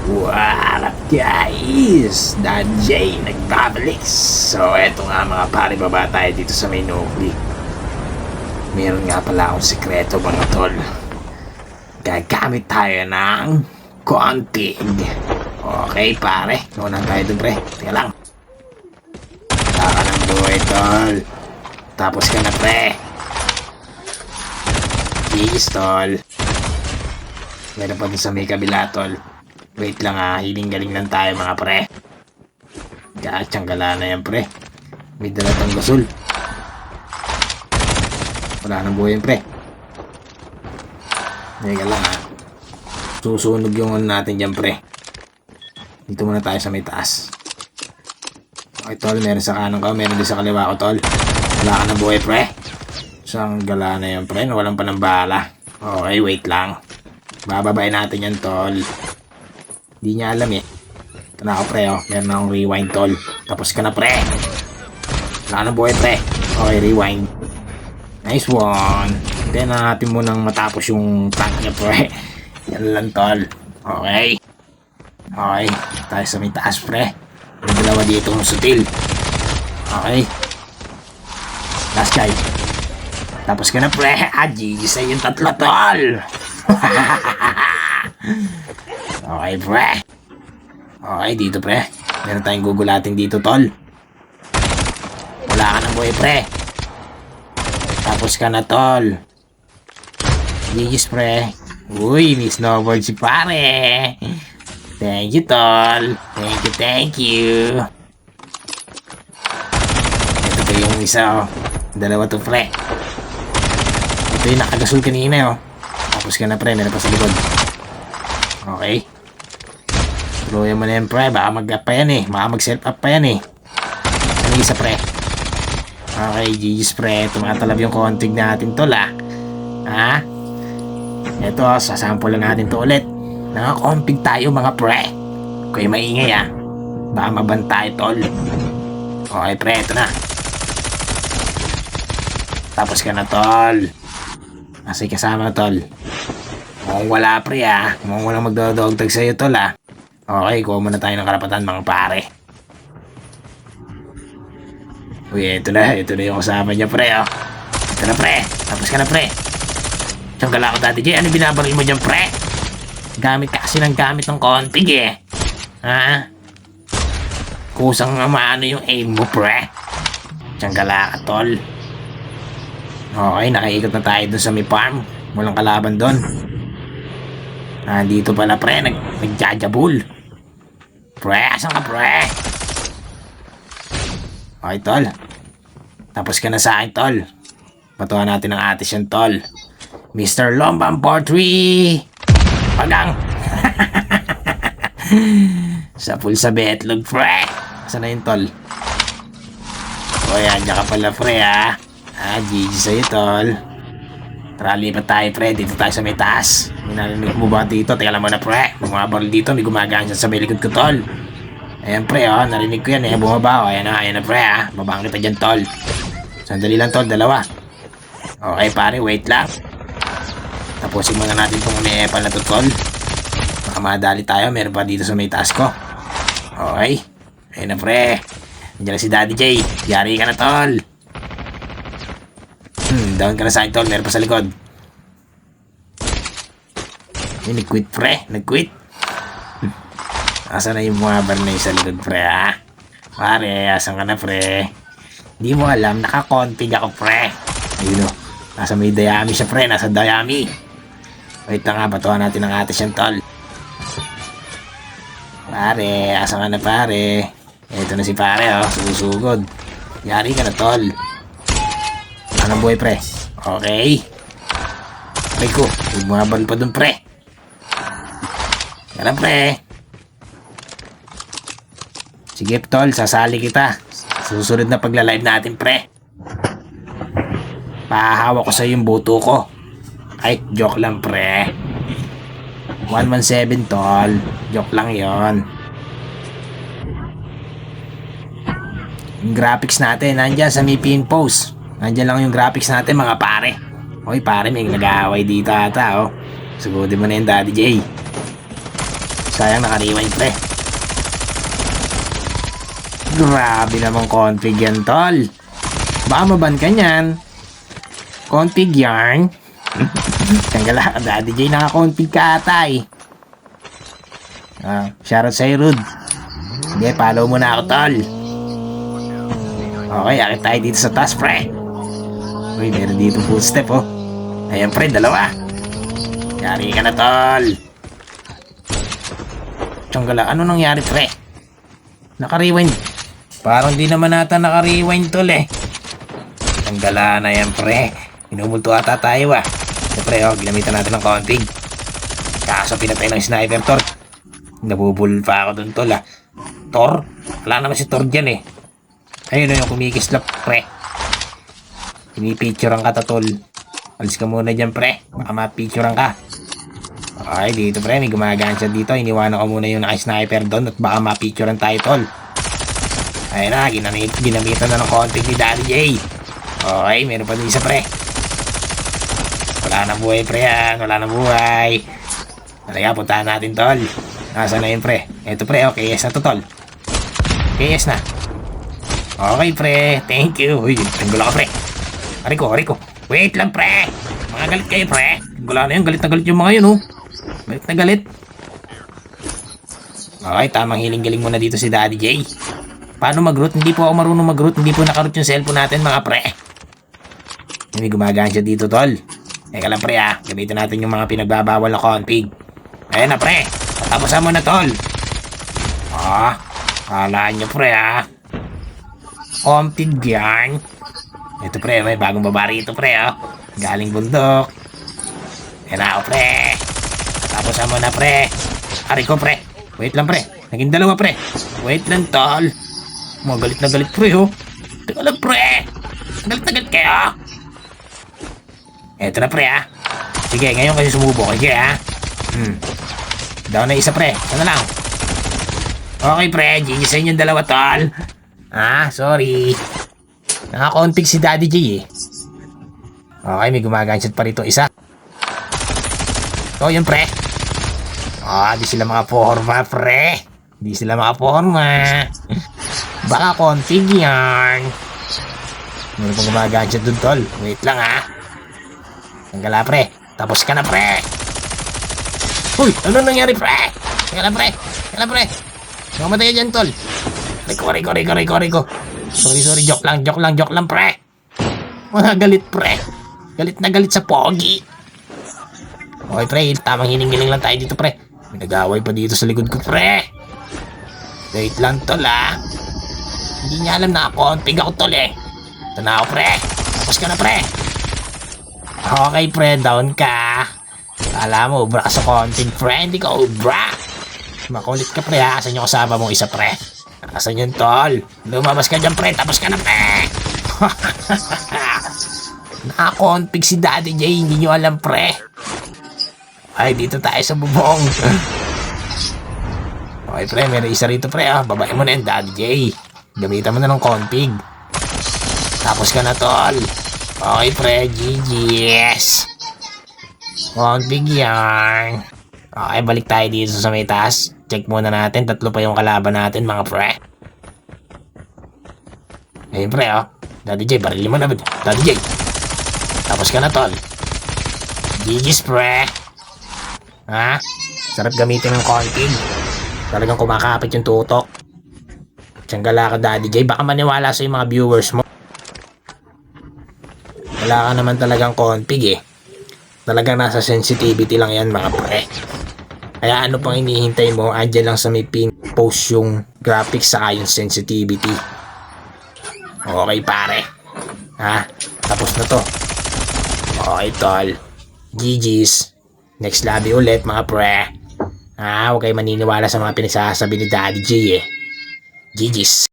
What up guys? Dan J nagbabalik. So eto nga mga pare, baba tayo dito sa may nukli. Meron nga pala akong sekreto mga tol. Gagamit tayo ng config. Okay pare, nunan tayo dun pre. Teka lang. Taka ng buhay tol. Tapos ka na pre. Please tol. Meron pa din sa may kabila tol. Wait lang hiling galing lang tayo mga pre. Tiyangala na yan pre. May dala tang gasol. Wala nang buhay pre. Teka lang susunog yung natin dyan pre. Dito muna tayo sa may taas. Okay tol, meron sa kanan ko, meron din sa kaliwa ko tol. Wala ka nang buhay pre. Isang gala na yan pre, walang pa ng bala. Okay, wait lang. Bababayin natin yan tol. Di niya alam Ito na ako pre meron akong rewind tol. Tapos ka na pre. Wala na buhay pre. Okay, rewind. Nice one. Then natin munang matapos yung tank niya pre. Yan lang tol. Okay. Okay, tayo sa may taas pre. May dalawa dito ng sutil. Okay. Last guy. Tapos ka na pre. GG sa yung tatlo tol. Okay pre. Okay dito pre. Meron tayong gugulatin dito tol. Wala ka ng buhay pre. Tapos ka na tol. GG's pre. Uy, may snowboard si pare. Thank you tol. Thank you. Ito pa yung isa Dalawa to pre. Ito yung nakagasol kanina Tapos ka na pre. Meron pa sa likod. Okay. Tuloyan mo na yan pre. Baka mag-up pa yan baka mag-self up pa yan Ano isa pre? Okay, GG's pre. Tumatalab yung config natin tol Ito sasample natin to ulit. Naka-config tayo mga pre. Kaya maingay baka mabantay tol. Okay pre, ito na. Tapos ka na tol. Asay kasama tol. Mukhang wala pre Mukhang walang magdodogtag sa'yo tol Okay, kuha muna tayo ng karapatan mga pare. Uy, ito na yung kasama niya pre Ito na pre. Tapos ka na pre. Siyang gala ko dati Jay. Ano binabaril mo dyan pre? Gamit ka kasi ng gamit ng config Kusang maano yung aim mo pre. Siyang gala ka tol. Okay, nakaikot na tayo dun sa may farm. Walang kalaban dun. Dito pala pre, nagjajabul. Pre, asan ka pre? Okay tol. Tapos ka na sa akin tol. Batuhan natin ang atis yan tol. Mr. Lombang 43. Pagang. Sa full sa betlog pre. Asan na yun tol? O yan, dyan ka pala pre GG sa'yo tol. Tara, lipat tayo pre. Dito tayo sa may taas. May narinig mo ba dito? Teka lang muna pre. Bumabaril dito. May gumagaan siya sa may likod ko tol. Ayan pre narinig ko yan bumaba Ayan na pre Babang kita dyan tol. Sandali lang tol, dalawa. Okay pare, wait lang. Tapusin muna natin itong epal na to tol. Baka madali tayo. Meron pa dito sa may taas ko. Okay. Ayan na pre. Nandiyan na si Daddy J. Yari ka na tol. Down ka na sa akin tol. Meron pa sa likod. Nag-quit pre. Nag-quit. Asan na yung mga barnay sa likod pre Pare, asan ka na pre? Hindi mo alam. Naka-config ako pre. Ayun nasa may dayami siya pre. Nasa dayami. Wait lang batuhan natin ang atis yan tol. Pare, asan ka na pare? Ito na si pare susugod. Yari ka na tol. Anong buhay pre? Okay. Aray ko, bumabal pa dun pre. Yan pre. Sige tol, sasali kita. Susunod na pagla-live natin pre. Pahahawa ko sa yung buto ko. Ay, joke lang pre. 117 tol. Joke lang yon. Yung graphics natin nandyan sa may pin post. Nandyan lang yung graphics natin mga pare. Hoy pare, may nag-aaway dito ata Sagutin mo na yung Daddy J. Sayang naka-rewind pre. Grabe naman config yan tol. Baka maban ka niyan. Config yarn. Tanggala ka Daddy J, naka-config ka ata eh. Shoutout sa'yo Rud. Sige, follow mo na ako tol. Okay, akit tayo dito sa taas pre. Uy, meron dito footstep oh. Ayan pre, dalawa. Yari ka na tol. Tsanggala, ano nangyari pre? Naka-rewind. Parang di naman nata naka-rewind tol eh. Tsanggala na yan pre. Inumulto ata tayo ah. So pre oh, ginamitan natin ng config. Kaso pinatay ng sniper Tor. Nabubul pa ako dun tol ah. Tor? Wala naman si Tor dyan eh. Ayun yung kumikislap pre. Pinipicturean ka tol. Alis ka muna dyan pre. Baka mapicturean ka. Okay, dito pre, may gumagansya dito. Iniwanan ko muna yung naka-sniper doon at baka mapicturean tayo tol. Ayun na, ginamitan na ng config ni Daddy J. Okay, meron pa din isa pre. Wala na buhay pre yan, wala na buhay. Talaga, puntahan natin tol. Nasaan na yun pre? Eto pre, okay, yes na to tol. Okay, yes na. Okay pre, thank you. Uy, tanggol ako pre. Ariko. Wait lang pre. Mga galit kayo pre. Tanggol na yun, galit na galit yung mga yun oh. Galit na galit. Okay, tamang hiling-galing muna dito si Daddy J. Paano mag-root? Hindi po ako marunong mag-root. Hindi po naka-root yung cellphone natin mga pre. May gumagansya dito tol. Teka lang pre ah. Gamitin natin yung mga pinagbabawal na config. Ayan na pre. Patapusan mo na tol. Kala nyo pre ah. Config yan. Ito pre, may bagong babari ito pre oh. Galing bundok. Yan na ako pre. Patapusan mo na pre. Ariko pre. Wait lang pre. Naging dalawa pre. Wait lang tol. Mga galit na galit pre oh. Teka lang pre. Galit na galit kayo. Eto na pre ah. Sige, ngayon kasi sumubo. Sige ah. Down na isa pre. Ano lang. Okay pre. GG sa inyong dalawa tol. Sorry. Naka-config si Daddy J eh. Okay, may gumaganshot pa rito isa. Yun pre. Di sila makaporma pre. Di sila makaporma. Baka config yan. Meron pang gumaganshot dun tol. Wait lang ah. Tanggala pre. Tapos ka na pre. Uy, ano nangyari pre? Tanggala pre. Nakamatay dyan tol. Riko. Sorry, joke lang pre. Mga galit pre. Galit na galit sa pogi. Okay pre, tamang hining-hiling lang tayo dito pre. May nag-away pa dito sa likod ko pre. Wait lang tol ah. Hindi niya alam na config ako tol eh. Ito na ako pre. Tapos ka na pre. Okay pre, down ka. Kala mo, ubra ka sa config pre. Hindi ka ubra. Makulit ka pre ha. Asan yung kasama mong isa pre? Asan yun tol? Lumabas ka dyan pre. Tapos ka na pre. Naka-config si Daddy J. Hindi nyo alam pre. Ay, dito tayo sa bubong. Okay pre, meron isa rito pre ah. Babae mo na yun Daddy J. Gamitan mo na ng config. Tapos ka na tol. Okay pre, GG. Yes. Config yan. Okay, balik tayo dito sa may taas. Check muna natin. 3 pa yung kalaban natin mga pre. Ayun pre oh. Daddy J, barili mo na. Daddy J. Tapos ka na tol. GG's pre. Sarap gamitin ng config. Talagang kumakapit yung tutok. Tsanggala ka Daddy J. Baka maniwala sa yung mga viewers mo. Wala ka naman talagang config eh. Talagang nasa sensitivity lang yan mga pre. Kaya ano pang hinihintay mo, andyan lang sa may pin post yung graphics saka yung sensitivity. Okay pare. Tapos na to. Okay tol. GG's. Next lobby ulit mga pre. Huwag kayo maniniwala sa mga pinagsasabi ni Daddy J eh. GG's.